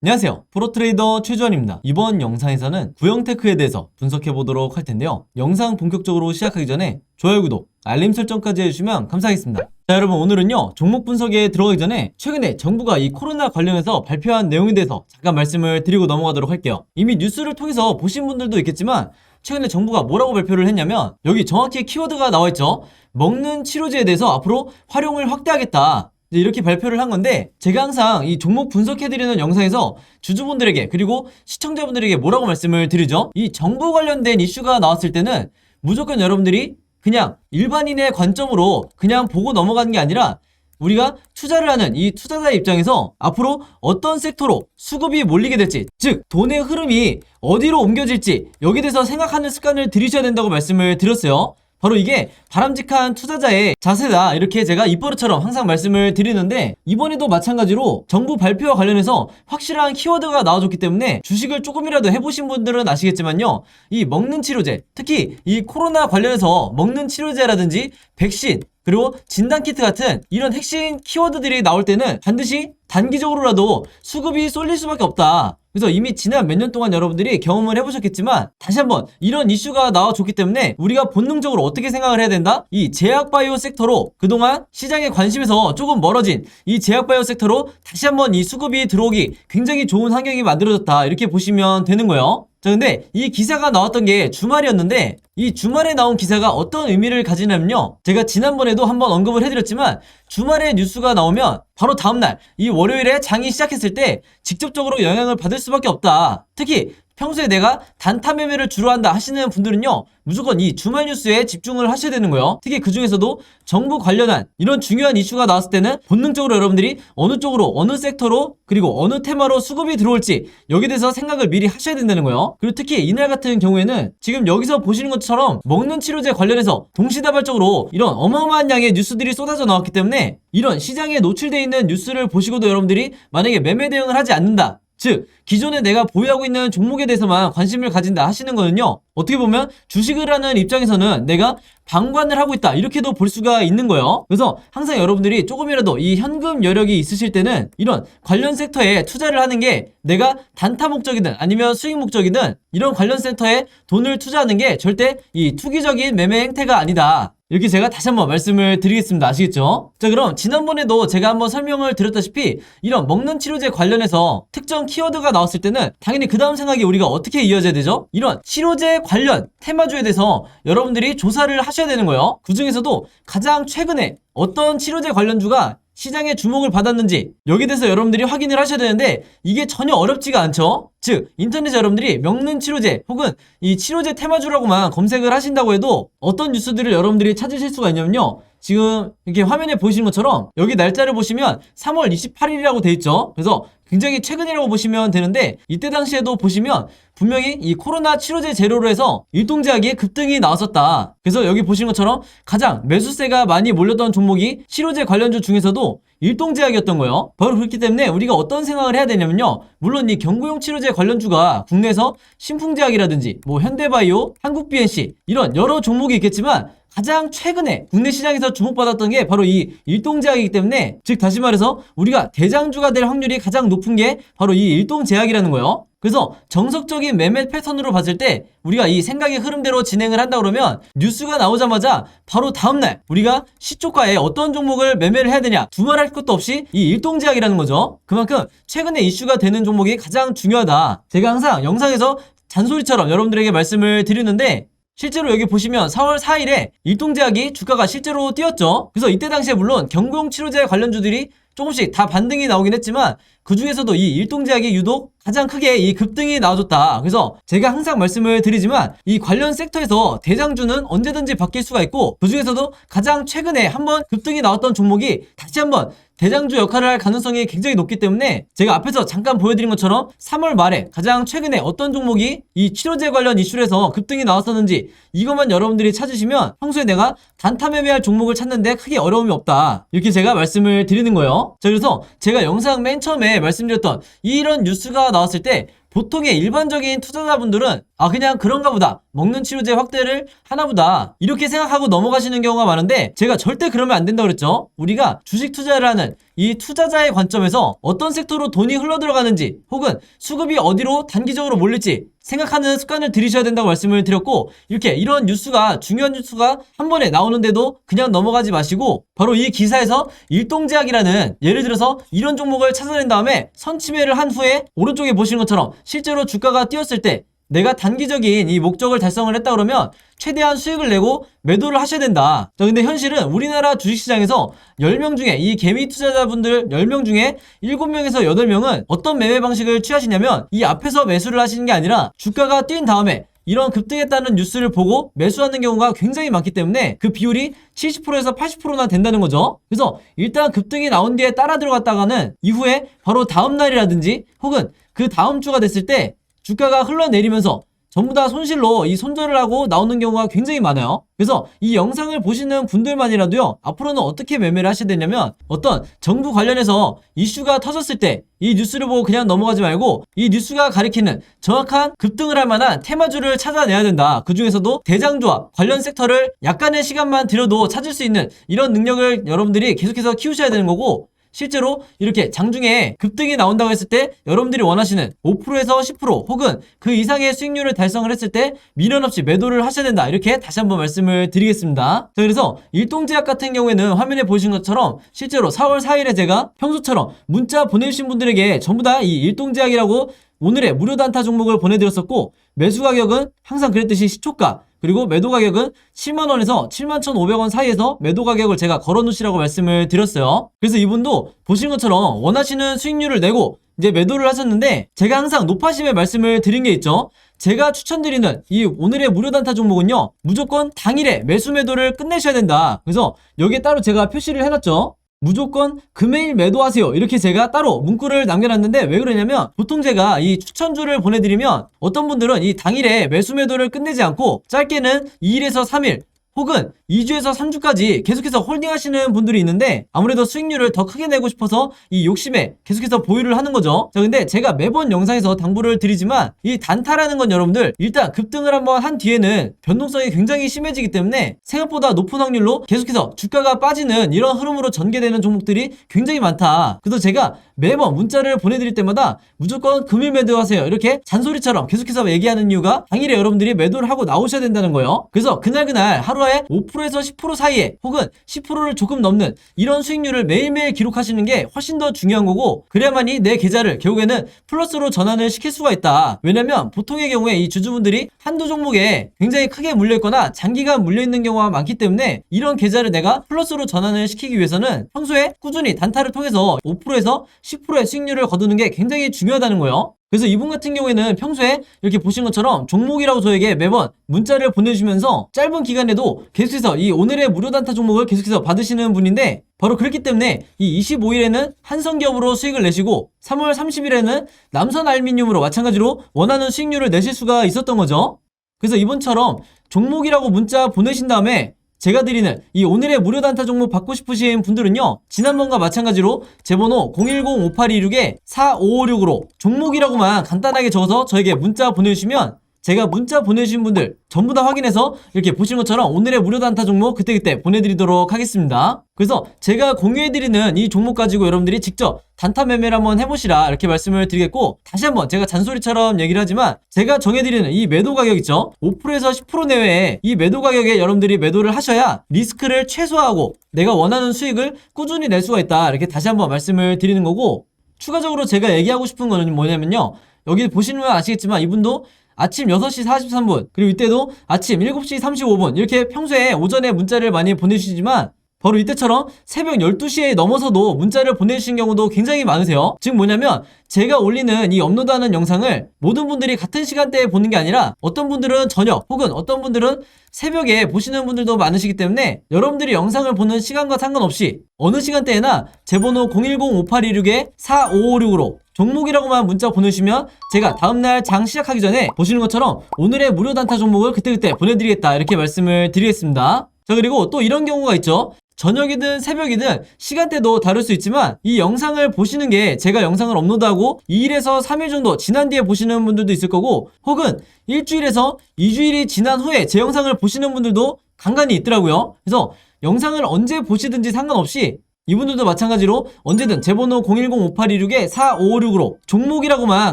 안녕하세요. 프로트레이더 최주환입니다. 이번 영상에서는 구형테크에 대해서 분석해보도록 할 텐데요. 영상 본격적으로 시작하기 전에 좋아요, 구독, 알림 설정까지 해주시면 감사하겠습니다. 자, 여러분, 오늘은요, 종목 분석에 들어가기 전에 최근에 정부가 이 코로나 관련해서 발표한 내용에 대해서 잠깐 말씀을 드리고 넘어가도록 할게요. 이미 뉴스를 통해서 보신 분들도 있겠지만 최근에 정부가 뭐라고 발표를 했냐면 여기 정확히 키워드가 나와있죠. 먹는 치료제에 대해서 앞으로 활용을 확대하겠다. 이렇게 발표를 한 건데, 제가 항상 이 종목 분석해드리는 영상에서 주주분들에게 그리고 시청자분들에게 뭐라고 말씀을 드리죠? 이 정부 관련된 이슈가 나왔을 때는 무조건 여러분들이 그냥 일반인의 관점으로 그냥 보고 넘어가는 게 아니라 우리가 투자를 하는 이 투자자의 입장에서 앞으로 어떤 섹터로 수급이 몰리게 될지, 즉 돈의 흐름이 어디로 옮겨질지 여기에 대해서 생각하는 습관을 들이셔야 된다고 말씀을 드렸어요. 바로 이게 바람직한 투자자의 자세다, 이렇게 제가 입버릇처럼 항상 말씀을 드리는데, 이번에도 마찬가지로 정부 발표와 관련해서 확실한 키워드가 나와줬기 때문에 주식을 조금이라도 해보신 분들은 아시겠지만요, 이 먹는 치료제, 특히 이 코로나 관련해서 먹는 치료제라든지 백신, 그리고 진단키트 같은 이런 핵심 키워드들이 나올 때는 반드시 단기적으로라도 수급이 쏠릴 수밖에 없다. 그래서 이미 지난 몇 년 동안 여러분들이 경험을 해보셨겠지만 다시 한번 이런 이슈가 나와줬기 때문에 우리가 본능적으로 어떻게 생각을 해야 된다? 이 제약바이오 섹터로, 그동안 시장의 관심에서 조금 멀어진 이 제약바이오 섹터로 다시 한번 이 수급이 들어오기 굉장히 좋은 환경이 만들어졌다, 이렇게 보시면 되는 거예요. 자, 근데 이 기사가 나왔던 게 주말이었는데, 이 주말에 나온 기사가 어떤 의미를 가지냐면요, 제가 지난번에도 한번 언급을 해드렸지만 주말에 뉴스가 나오면 바로 다음날 이 월요일에 장이 시작했을 때 직접적으로 영향을 받을 수밖에 없다. 특히 평소에 내가 단타 매매를 주로 한다 하시는 분들은요, 무조건 이 주말 뉴스에 집중을 하셔야 되는 거예요. 특히 그 중에서도 정부 관련한 이런 중요한 이슈가 나왔을 때는 본능적으로 여러분들이 어느 쪽으로, 어느 섹터로, 그리고 어느 테마로 수급이 들어올지 여기에 대해서 생각을 미리 하셔야 된다는 거예요. 그리고 특히 이날 같은 경우에는 지금 여기서 보시는 것처럼 먹는 치료제 관련해서 동시다발적으로 이런 어마어마한 양의 뉴스들이 쏟아져 나왔기 때문에 이런 시장에 노출되어 있는 뉴스를 보시고도 여러분들이 만약에 매매 대응을 하지 않는다, 즉 기존에 내가 보유하고 있는 종목에 대해서만 관심을 가진다 하시는 거는요, 어떻게 보면 주식을 하는 입장에서는 내가 방관을 하고 있다, 이렇게도 볼 수가 있는 거예요. 그래서 항상 여러분들이 조금이라도 이 현금 여력이 있으실 때는 이런 관련 섹터에 투자를 하는 게, 내가 단타 목적이든 아니면 수익 목적이든 이런 관련 섹터에 돈을 투자하는 게 절대 이 투기적인 매매 행태가 아니다, 이렇게 제가 다시 한번 말씀을 드리겠습니다. 아시겠죠? 자, 그럼 지난번에도 제가 한번 설명을 드렸다시피 이런 먹는 치료제 관련해서 특정 키워드가 나왔을 때는 당연히 그 다음 생각이 우리가 어떻게 이어져야 되죠? 이런 치료제 관련 테마주에 대해서 여러분들이 조사를 하셔야 되는 거예요. 그 중에서도 가장 최근에 어떤 치료제 관련주가 시장의 주목을 받았는지 여기에 대해서 여러분들이 확인을 하셔야 되는데, 이게 전혀 어렵지가 않죠. 즉 인터넷에 여러분들이 먹는 치료제 혹은 이 치료제 테마주라고만 검색을 하신다고 해도 어떤 뉴스들을 여러분들이 찾으실 수가 있냐면요, 지금 이렇게 화면에 보이시는 것처럼 여기 날짜를 보시면 3월 28일이라고 돼 있죠. 그래서 굉장히 최근이라고 보시면 되는데, 이때 당시에도 보시면 분명히 이 코로나 치료제 재료로 해서 일동제약의 급등이 나왔었다. 그래서 여기 보시는 것처럼 가장 매수세가 많이 몰렸던 종목이 치료제 관련주 중에서도 일동제약이었던 거예요. 바로 그렇기 때문에 우리가 어떤 생각을 해야 되냐면요, 물론 이 경구용 치료제 관련주가 국내에서 신풍제약이라든지 뭐 현대바이오, 한국BNC 이런 여러 종목이 있겠지만 가장 최근에 국내 시장에서 주목받았던 게 바로 이 일동제약이기 때문에, 즉 다시 말해서 우리가 대장주가 될 확률이 가장 높은 게 바로 이 일동제약이라는 거예요. 그래서 정석적인 매매 패턴으로 봤을 때 우리가 이 생각의 흐름대로 진행을 한다 그러면 뉴스가 나오자마자 바로 다음날 우리가 시초가에 어떤 종목을 매매를 해야 되냐 두말할 것도 없이 이 일동제약이라는 거죠. 그만큼 최근에 이슈가 되는 종목이 가장 중요하다. 제가 항상 영상에서 잔소리처럼 여러분들에게 말씀을 드리는데, 실제로 여기 보시면 4월 4일에 일동제약이 주가가 실제로 뛰었죠. 그래서 이때 당시에 물론 경구용 치료제 관련주들이 조금씩 다 반등이 나오긴 했지만 그 중에서도 이 일동제약이 유독 가장 크게 이 급등이 나와줬다. 그래서 제가 항상 말씀을 드리지만 이 관련 섹터에서 대장주는 언제든지 바뀔 수가 있고, 그 중에서도 가장 최근에 한번 급등이 나왔던 종목이 다시 한번 대장주 역할을 할 가능성이 굉장히 높기 때문에 제가 앞에서 잠깐 보여드린 것처럼 3월 말에 가장 최근에 어떤 종목이 이 치료제 관련 이슈에서 급등이 나왔었는지 이것만 여러분들이 찾으시면 평소에 내가 단타 매매할 종목을 찾는데 크게 어려움이 없다, 이렇게 제가 말씀을 드리는 거예요. 자, 그래서 제가 영상 맨 처음에 말씀드렸던 이런 뉴스가 나왔을 때 보통의 일반적인 투자자분들은 아 그냥 그런가 보다, 먹는 치료제 확대를 하나보다, 이렇게 생각하고 넘어가시는 경우가 많은데 제가 절대 그러면 안 된다고 그랬죠. 우리가 주식 투자를 하는 이 투자자의 관점에서 어떤 섹터로 돈이 흘러들어가는지 혹은 수급이 어디로 단기적으로 몰릴지 생각하는 습관을 들이셔야 된다고 말씀을 드렸고, 이렇게 이런 뉴스가, 중요한 뉴스가 한 번에 나오는데도 그냥 넘어가지 마시고 바로 이 기사에서 일동제약이라는, 예를 들어서 이런 종목을 찾아낸 다음에 선침해를 한 후에 오른쪽에 보시는 것처럼 실제로 주가가 뛰었을 때 내가 단기적인 이 목적을 달성을 했다 그러면 최대한 수익을 내고 매도를 하셔야 된다. 자, 근데 현실은 우리나라 주식시장에서 10명 중에, 이 개미 투자자분들 10명 중에 7명에서 8명은 어떤 매매 방식을 취하시냐면 이 앞에서 매수를 하시는 게 아니라 주가가 뛴 다음에 이런 급등했다는 뉴스를 보고 매수하는 경우가 굉장히 많기 때문에 그 비율이 70%에서 80%나 된다는 거죠. 그래서 일단 급등이 나온 뒤에 따라 들어갔다가는 이후에 바로 다음 날이라든지 혹은 그 다음 주가 됐을 때 주가가 흘러내리면서 전부 다 손실로 이 손절을 하고 나오는 경우가 굉장히 많아요. 그래서 이 영상을 보시는 분들만이라도요, 앞으로는 어떻게 매매를 하셔야 되냐면, 어떤 정부 관련해서 이슈가 터졌을 때 이 뉴스를 보고 그냥 넘어가지 말고 이 뉴스가 가리키는 정확한 급등을 할 만한 테마주를 찾아내야 된다. 그 중에서도 대장주와 관련 섹터를 약간의 시간만 들여도 찾을 수 있는 이런 능력을 여러분들이 계속해서 키우셔야 되는 거고, 실제로 이렇게 장중에 급등이 나온다고 했을 때 여러분들이 원하시는 5%에서 10% 혹은 그 이상의 수익률을 달성을 했을 때 미련 없이 매도를 하셔야 된다. 이렇게 다시 한번 말씀을 드리겠습니다. 자, 그래서 일동제약 같은 경우에는 화면에 보신 것처럼 실제로 4월 4일에 제가 평소처럼 문자 보내주신 분들에게 전부 다 이 일동제약이라고 오늘의 무료 단타 종목을 보내드렸었고, 매수 가격은 항상 그랬듯이 시초가, 그리고 매도 가격은 7만원에서 71,500원 사이에서 매도 가격을 제가 걸어놓으시라고 말씀을 드렸어요. 그래서 이분도 보신 것처럼 원하시는 수익률을 내고 이제 매도를 하셨는데, 제가 항상 높아심에 말씀을 드린 게 있죠. 제가 추천드리는 이 오늘의 무료 단타 종목은요, 무조건 당일에 매수 매도를 끝내셔야 된다. 그래서 여기에 따로 제가 표시를 해놨죠. 무조건 금요일 매도하세요. 이렇게 제가 따로 문구를 남겨놨는데, 왜 그러냐면 보통 제가 이 추천주를 보내드리면 어떤 분들은 이 당일에 매수 매도를 끝내지 않고 짧게는 2일에서 3일 혹은 2주에서 3주까지 계속해서 홀딩하시는 분들이 있는데, 아무래도 수익률을 더 크게 내고 싶어서 이 욕심에 계속해서 보유를 하는 거죠. 자, 근데 제가 매번 영상에서 당부를 드리지만 이 단타라는 건 여러분들 일단 급등을 한번 한 뒤에는 변동성이 굉장히 심해지기 때문에 생각보다 높은 확률로 계속해서 주가가 빠지는 이런 흐름으로 전개되는 종목들이 굉장히 많다. 그래서 제가 매번 문자를 보내드릴 때마다 무조건 금일 매도하세요 이렇게 잔소리처럼 계속해서 얘기하는 이유가, 당일에 여러분들이 매도를 하고 나오셔야 된다는 거예요. 그래서 그날 하루에 5%에서 10% 사이에 혹은 10%를 조금 넘는 이런 수익률을 매일매일 기록하시는 게 훨씬 더 중요한 거고, 그래야만이 내 계좌를 결국에는 플러스로 전환을 시킬 수가 있다. 왜냐면 보통의 경우에 이 주주분들이 한두 종목에 굉장히 크게 물려있거나 장기간 물려있는 경우가 많기 때문에 이런 계좌를 내가 플러스로 전환을 시키기 위해서는 평소에 꾸준히 단타를 통해서 5%에서 10%의 수익률을 거두는 게 굉장히 중요하다는 거예요. 그래서 이분 같은 경우에는 평소에 이렇게 보신 것처럼 종목이라고 저에게 매번 문자를 보내주면서 짧은 기간에도 계속해서 이 오늘의 무료 단타 종목을 계속해서 받으시는 분인데, 바로 그렇기 때문에 이 25일에는 한성기업으로 수익을 내시고 3월 30일에는 남선알미늄으로 마찬가지로 원하는 수익률을 내실 수가 있었던 거죠. 그래서 이분처럼 종목이라고 문자 보내신 다음에 제가 드리는 이 오늘의 무료 단타 종목 받고 싶으신 분들은요, 지난번과 마찬가지로 제 번호 010-5826-4556으로 종목이라고만 간단하게 적어서 저에게 문자 보내주시면 제가 문자 보내주신 분들 전부 다 확인해서 이렇게 보시는 것처럼 오늘의 무료 단타 종목 그때그때 보내드리도록 하겠습니다. 그래서 제가 공유해드리는 이 종목 가지고 여러분들이 직접 단타 매매를 한번 해보시라 이렇게 말씀을 드리겠고, 다시 한번 제가 잔소리처럼 얘기를 하지만 제가 정해드리는 이 매도 가격 있죠, 5%에서 10% 내외에 이 매도 가격에 여러분들이 매도를 하셔야 리스크를 최소화하고 내가 원하는 수익을 꾸준히 낼 수가 있다. 이렇게 다시 한번 말씀을 드리는 거고, 추가적으로 제가 얘기하고 싶은 거는 뭐냐면요, 여기 보시면 아시겠지만 이분도 아침 6시 43분 그리고 이때도 아침 7시 35분 이렇게 평소에 오전에 문자를 많이 보내주시지만 바로 이때처럼 새벽 12시에 넘어서도 문자를 보내주신 경우도 굉장히 많으세요. 즉 뭐냐면 제가 올리는 이 업로드하는 영상을 모든 분들이 같은 시간대에 보는 게 아니라 어떤 분들은 저녁 혹은 어떤 분들은 새벽에 보시는 분들도 많으시기 때문에 여러분들이 영상을 보는 시간과 상관없이 어느 시간대에나 제 번호 010-5826-4556으로 종목이라고만 문자 보내주시면 제가 다음날 장 시작하기 전에 보시는 것처럼 오늘의 무료 단타 종목을 그때그때 보내드리겠다 이렇게 말씀을 드리겠습니다. 자, 그리고 또 이런 경우가 있죠. 저녁이든 새벽이든 시간대도 다를 수 있지만 이 영상을 보시는 게 제가 영상을 업로드하고 2일에서 3일 정도 지난 뒤에 보시는 분들도 있을 거고 혹은 일주일에서 2주일이 지난 후에 제 영상을 보시는 분들도 간간히 있더라고요. 그래서 영상을 언제 보시든지 상관없이 이분들도 마찬가지로 언제든 제 번호 010-5826-4556으로 종목이라고만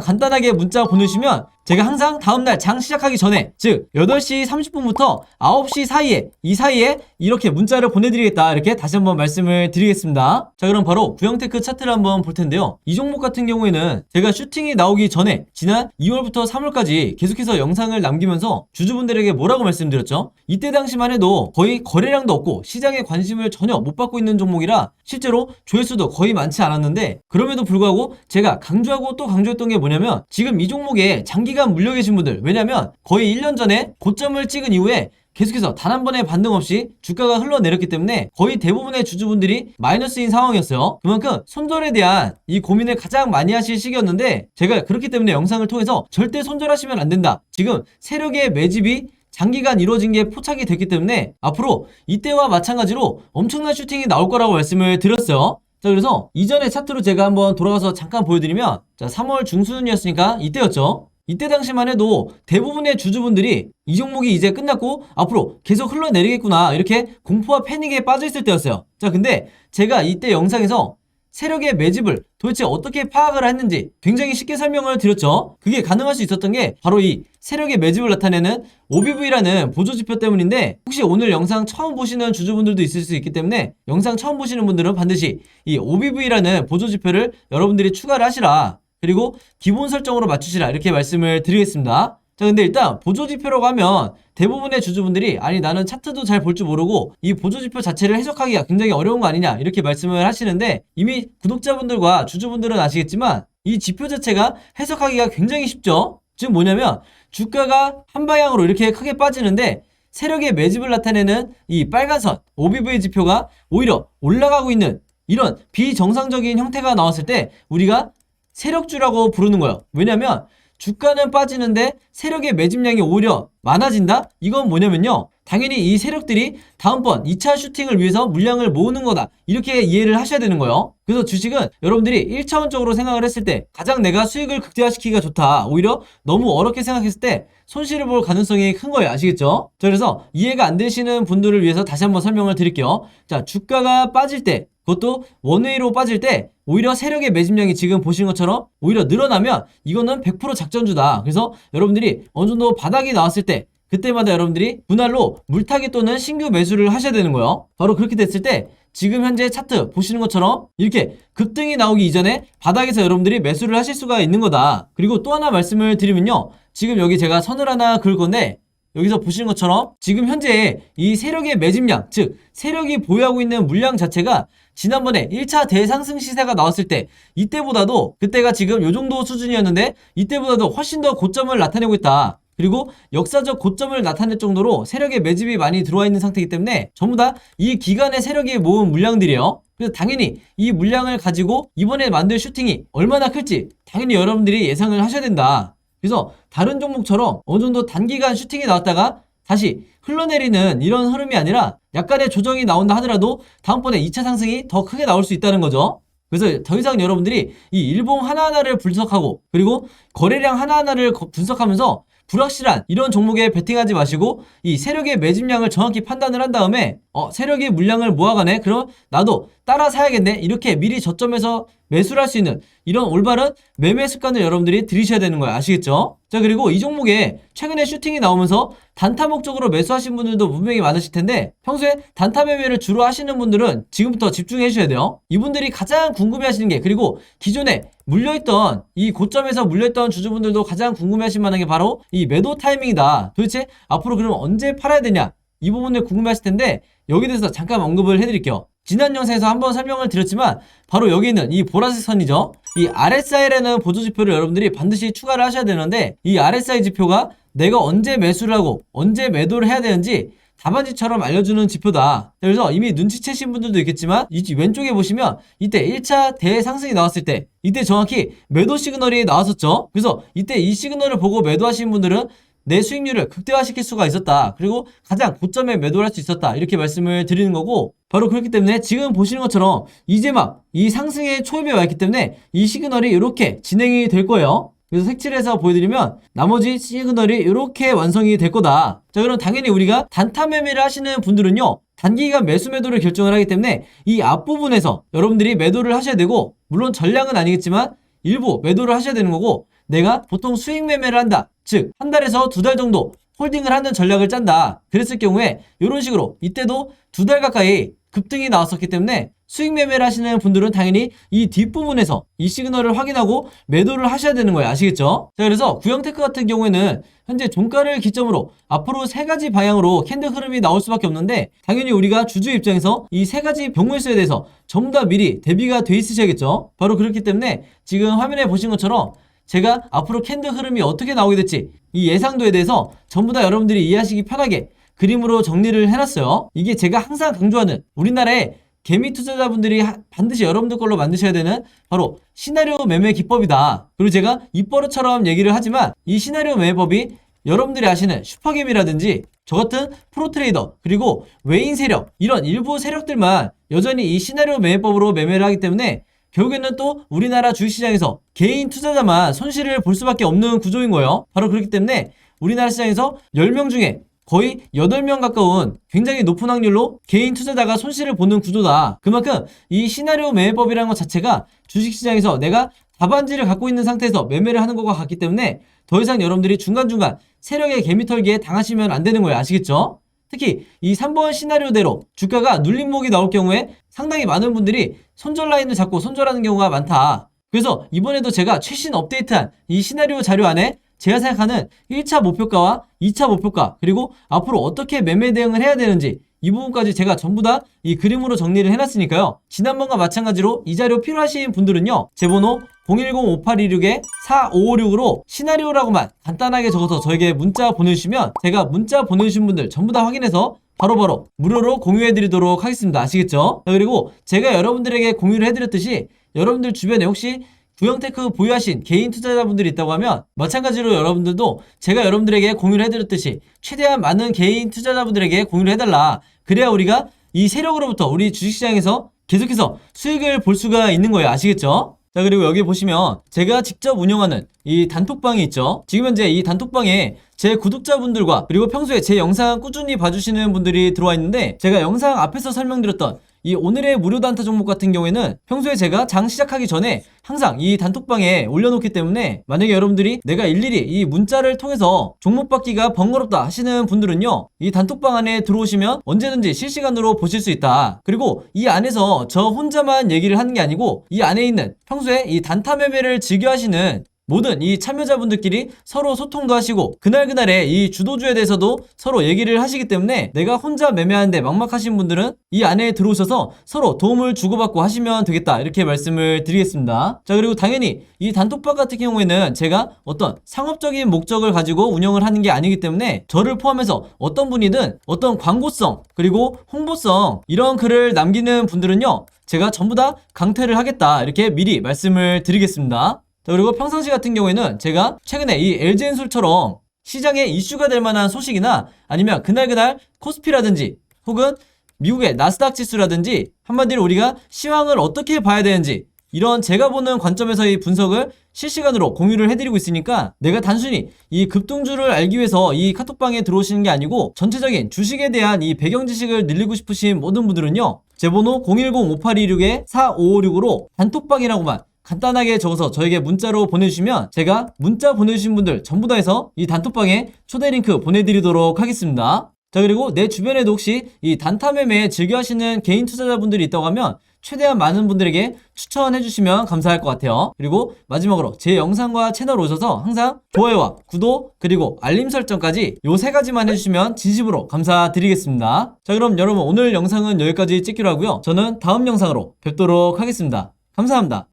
간단하게 문자 보내주시면 제가 항상 다음날 장 시작하기 전에 즉 8시 30분부터 9시 사이에 이 사이에 이렇게 문자를 보내드리겠다 이렇게 다시 한번 말씀을 드리겠습니다. 자 그럼 바로 구형테크 차트를 한번 볼 텐데요. 이 종목 같은 경우에는 제가 슈팅이 나오기 전에 지난 2월부터 3월까지 계속해서 영상을 남기면서 주주분들에게 뭐라고 말씀드렸죠? 이때 당시만 해도 거의 거래량도 없고 시장에 관심을 전혀 못 받고 있는 종목이라 실제로 조회수도 거의 많지 않았는데 그럼에도 불구하고 제가 강조하고 또 강조했던 게 뭐냐면 지금 이 종목에 장기간 물려 계신 분들 왜냐면 거의 1년 전에 고점을 찍은 이후에 계속해서 단 한 번의 반등 없이 주가가 흘러내렸기 때문에 거의 대부분의 주주분들이 마이너스인 상황이었어요. 그만큼 손절에 대한 이 고민을 가장 많이 하실 시기였는데 제가 그렇기 때문에 영상을 통해서 절대 손절하시면 안 된다. 지금 세력의 매집이 장기간 이루어진 게 포착이 됐기 때문에 앞으로 이때와 마찬가지로 엄청난 슈팅이 나올 거라고 말씀을 드렸어요. 자 그래서 이전의 차트로 제가 한번 돌아가서 잠깐 보여드리면 자 3월 중순이었으니까 이때였죠. 이때 당시만 해도 대부분의 주주분들이 이 종목이 이제 끝났고 앞으로 계속 흘러내리겠구나 이렇게 공포와 패닉에 빠져있을 때였어요. 자 근데 제가 이때 영상에서 세력의 매집을 도대체 어떻게 파악을 했는지 굉장히 쉽게 설명을 드렸죠. 그게 가능할 수 있었던 게 바로 이 세력의 매집을 나타내는 OBV라는 보조지표 때문인데 혹시 오늘 영상 처음 보시는 주주분들도 있을 수 있기 때문에 영상 처음 보시는 분들은 반드시 이 OBV라는 보조지표를 여러분들이 추가를 하시라. 그리고 기본 설정으로 맞추시라 이렇게 말씀을 드리겠습니다. 자 근데 일단 보조지표라고 하면 대부분의 주주분들이 아니 나는 차트도 잘 볼 줄 모르고 이 보조지표 자체를 해석하기가 굉장히 어려운 거 아니냐 이렇게 말씀을 하시는데 이미 구독자분들과 주주분들은 아시겠지만 이 지표 자체가 해석하기가 굉장히 쉽죠. 즉 뭐냐면 주가가 한 방향으로 이렇게 크게 빠지는데 세력의 매집을 나타내는 이 빨간선 OBV 지표가 오히려 올라가고 있는 이런 비정상적인 형태가 나왔을 때 우리가 세력주라고 부르는 거예요. 왜냐면 주가는 빠지는데 세력의 매집량이 오히려 많아진다? 이건 뭐냐면요. 당연히 이 세력들이 다음번 2차 슈팅을 위해서 물량을 모으는 거다. 이렇게 이해를 하셔야 되는 거예요. 그래서 주식은 여러분들이 1차원적으로 생각을 했을 때 가장 내가 수익을 극대화시키기가 좋다. 오히려 너무 어렵게 생각했을 때 손실을 볼 가능성이 큰 거예요. 아시겠죠? 자, 그래서 이해가 안 되시는 분들을 위해서 다시 한번 설명을 드릴게요. 자, 주가가 빠질 때 그것도 원웨이로 빠질 때 오히려 세력의 매집량이 지금 보시는 것처럼 오히려 늘어나면 이거는 100% 작전주다. 그래서 여러분들이 어느 정도 바닥이 나왔을 때 그때마다 여러분들이 분할로 물타기 또는 신규 매수를 하셔야 되는 거예요. 바로 그렇게 됐을 때 지금 현재 차트 보시는 것처럼 이렇게 급등이 나오기 이전에 바닥에서 여러분들이 매수를 하실 수가 있는 거다. 그리고 또 하나 말씀을 드리면요. 지금 여기 제가 선을 하나 그을 건데 여기서 보시는 것처럼 지금 현재 이 세력의 매집량, 즉 세력이 보유하고 있는 물량 자체가 지난번에 1차 대상승 시세가 나왔을 때 이때보다도 그때가 지금 요 정도 수준이었는데 이때보다도 훨씬 더 고점을 나타내고 있다. 그리고 역사적 고점을 나타낼 정도로 세력의 매집이 많이 들어와 있는 상태이기 때문에 전부 다 이 기간의 세력이 모은 물량들이에요. 그래서 당연히 이 물량을 가지고 이번에 만들 슈팅이 얼마나 클지 당연히 여러분들이 예상을 하셔야 된다. 그래서 다른 종목처럼 어느 정도 단기간 슈팅이 나왔다가 다시 흘러내리는 이런 흐름이 아니라 약간의 조정이 나온다 하더라도 다음번에 2차 상승이 더 크게 나올 수 있다는 거죠. 그래서 더 이상 여러분들이 이 일봉 하나하나를 분석하고 그리고 거래량 하나하나를 분석하면서 불확실한 이런 종목에 베팅하지 마시고 이 세력의 매집량을 정확히 판단을 한 다음에 세력이 물량을 모아가네? 그럼 나도 따라 사야겠네? 이렇게 미리 저점에서 매수를 할 수 있는 이런 올바른 매매 습관을 여러분들이 들이셔야 되는 거예요. 아시겠죠? 자 그리고 이 종목에 최근에 슈팅이 나오면서 단타 목적으로 매수하신 분들도 분명히 많으실 텐데 평소에 단타 매매를 주로 하시는 분들은 지금부터 집중해 주셔야 돼요. 이분들이 가장 궁금해 하시는 게 그리고 기존에 물려있던 이 고점에서 물려있던 주주분들도 가장 궁금해 하실 만한 게 바로 이 매도 타이밍이다. 도대체 앞으로 그러면 언제 팔아야 되냐? 이 부분을 궁금해 하실 텐데 여기에 대해서 잠깐 언급을 해드릴게요. 지난 영상에서 한번 설명을 드렸지만 바로 여기 있는 이 보라색 선이죠. 이 RSI라는 보조지표를 여러분들이 반드시 추가를 하셔야 되는데 이 RSI 지표가 내가 언제 매수를 하고 언제 매도를 해야 되는지 답안지처럼 알려주는 지표다. 그래서 이미 눈치채신 분들도 있겠지만 이 왼쪽에 보시면 이때 1차 대상승이 나왔을 때 이때 정확히 매도 시그널이 나왔었죠. 그래서 이때 이 시그널을 보고 매도하신 분들은 내 수익률을 극대화시킬 수가 있었다. 그리고 가장 고점에 매도를 할 수 있었다. 이렇게 말씀을 드리는 거고, 바로 그렇기 때문에 지금 보시는 것처럼 이제 막 이 상승의 초입에 와 있기 때문에 이 시그널이 이렇게 진행이 될 거예요. 그래서 색칠해서 보여드리면 나머지 시그널이 이렇게 완성이 될 거다. 자, 그럼 당연히 우리가 단타 매매를 하시는 분들은요, 단기간 매수 매도를 결정을 하기 때문에 이 앞부분에서 여러분들이 매도를 하셔야 되고, 물론 전량은 아니겠지만 일부 매도를 하셔야 되는 거고, 내가 보통 수익 매매를 한다. 즉, 한 달에서 두 달 정도 홀딩을 하는 전략을 짠다. 그랬을 경우에 이런 식으로 이때도 두 달 가까이 급등이 나왔었기 때문에 수익 매매를 하시는 분들은 당연히 이 뒷부분에서 이 시그널을 확인하고 매도를 하셔야 되는 거예요. 아시겠죠? 자, 그래서 구형테크 같은 경우에는 현재 종가를 기점으로 앞으로 세 가지 방향으로 캔들 흐름이 나올 수밖에 없는데, 당연히 우리가 주주 입장에서 이 세 가지 병물수에 대해서 전부 다 미리 대비가 돼 있으셔야겠죠? 바로 그렇기 때문에 지금 화면에 보신 것처럼 제가 앞으로 캔들 흐름이 어떻게 나오게 될지 이 예상도에 대해서 전부 다 여러분들이 이해하시기 편하게 그림으로 정리를 해놨어요. 이게 제가 항상 강조하는 우리나라의 개미 투자자분들이 반드시 여러분들 걸로 만드셔야 되는 바로 시나리오 매매 기법이다. 그리고 제가 입버릇처럼 얘기를 하지만 이 시나리오 매매법이 여러분들이 아시는 슈퍼개미라든지 저 같은 프로트레이더 그리고 외인 세력, 이런 일부 세력들만 여전히 이 시나리오 매매법으로 매매를 하기 때문에 결국에는 또 우리나라 주식시장에서 개인 투자자만 손실을 볼 수밖에 없는 구조인 거예요. 바로 그렇기 때문에 우리나라 시장에서 10명 중에 거의 8명 가까운 굉장히 높은 확률로 개인 투자자가 손실을 보는 구조다. 그만큼 이 시나리오 매매법이라는 것 자체가 주식시장에서 내가 답안지를 갖고 있는 상태에서 매매를 하는 것과 같기 때문에 더 이상 여러분들이 중간중간 세력의 개미털기에 당하시면 안 되는 거예요. 아시겠죠? 특히 이 3번 시나리오대로 주가가 눌림목이 나올 경우에 상당히 많은 분들이 손절 라인을 잡고 손절하는 경우가 많다. 그래서 이번에도 제가 최신 업데이트한 이 시나리오 자료 안에 제가 생각하는 1차 목표가와 2차 목표가, 그리고 앞으로 어떻게 매매 대응을 해야 되는지 이 부분까지 제가 전부 다 이 그림으로 정리를 해놨으니까요. 지난번과 마찬가지로 이 자료 필요하신 분들은요, 제 번호 010-5826-4556으로 시나리오라고만 간단하게 적어서 저에게 문자 보내주시면 제가 문자 보내주신 분들 전부 다 확인해서 바로바로 무료로 공유해드리도록 하겠습니다. 아시겠죠? 자, 그리고 제가 여러분들에게 공유를 해드렸듯이 여러분들 주변에 혹시 구형테크 보유하신 개인 투자자분들이 있다고 하면 마찬가지로 여러분들도 제가 여러분들에게 공유를 해드렸듯이 최대한 많은 개인 투자자분들에게 공유를 해달라. 그래야 우리가 이 세력으로부터 우리 주식시장에서 계속해서 수익을 볼 수가 있는 거예요. 아시겠죠? 자, 그리고 여기 보시면 제가 직접 운영하는 이 단톡방이 있죠. 지금 현재 이 단톡방에 제 구독자분들과 그리고 평소에 제 영상 꾸준히 봐주시는 분들이 들어와 있는데, 제가 영상 앞에서 설명드렸던 이 오늘의 무료 단타 종목 같은 경우에는 평소에 제가 장 시작하기 전에 항상 이 단톡방에 올려놓기 때문에 만약에 여러분들이 내가 일일이 이 문자를 통해서 종목 받기가 번거롭다 하시는 분들은요, 이 단톡방 안에 들어오시면 언제든지 실시간으로 보실 수 있다. 그리고 이 안에서 저 혼자만 얘기를 하는 게 아니고 이 안에 있는 평소에 이 단타 매매를 즐겨 하시는 모든 이 참여자분들끼리 서로 소통도 하시고 그날그날의 이 주도주에 대해서도 서로 얘기를 하시기 때문에 내가 혼자 매매하는데 막막하신 분들은 이 안에 들어오셔서 서로 도움을 주고받고 하시면 되겠다, 이렇게 말씀을 드리겠습니다. 자, 그리고 당연히 이 단톡방 같은 경우에는 제가 어떤 상업적인 목적을 가지고 운영을 하는 게 아니기 때문에 저를 포함해서 어떤 분이든 어떤 광고성 그리고 홍보성 이런 글을 남기는 분들은요, 제가 전부 다 강퇴를 하겠다, 이렇게 미리 말씀을 드리겠습니다. 자, 그리고 평상시 같은 경우에는 제가 최근에 이 LG엔솔처럼 시장에 이슈가 될 만한 소식이나 아니면 그날그날 코스피라든지 혹은 미국의 나스닥 지수라든지 한마디로 우리가 시황을 어떻게 봐야 되는지 이런 제가 보는 관점에서의 분석을 실시간으로 공유를 해드리고 있으니까 내가 단순히 이 급등주를 알기 위해서 이 카톡방에 들어오시는 게 아니고 전체적인 주식에 대한 이 배경 지식을 늘리고 싶으신 모든 분들은요, 제 번호 010-5826-4556으로 단톡방이라고만 간단하게 적어서 저에게 문자로 보내주시면 제가 문자 보내주신 분들 전부 다 해서 이 단톡방에 초대 링크 보내드리도록 하겠습니다. 자, 그리고 내 주변에도 혹시 이 단타 매매 즐겨 하시는 개인 투자자분들이 있다고 하면 최대한 많은 분들에게 추천해 주시면 감사할 것 같아요. 그리고 마지막으로 제 영상과 채널 오셔서 항상 좋아요와 구독 그리고 알림 설정까지 요 세 가지만 해주시면 진심으로 감사드리겠습니다. 자, 그럼 여러분 오늘 영상은 여기까지 찍기로 하고요. 저는 다음 영상으로 뵙도록 하겠습니다. 감사합니다.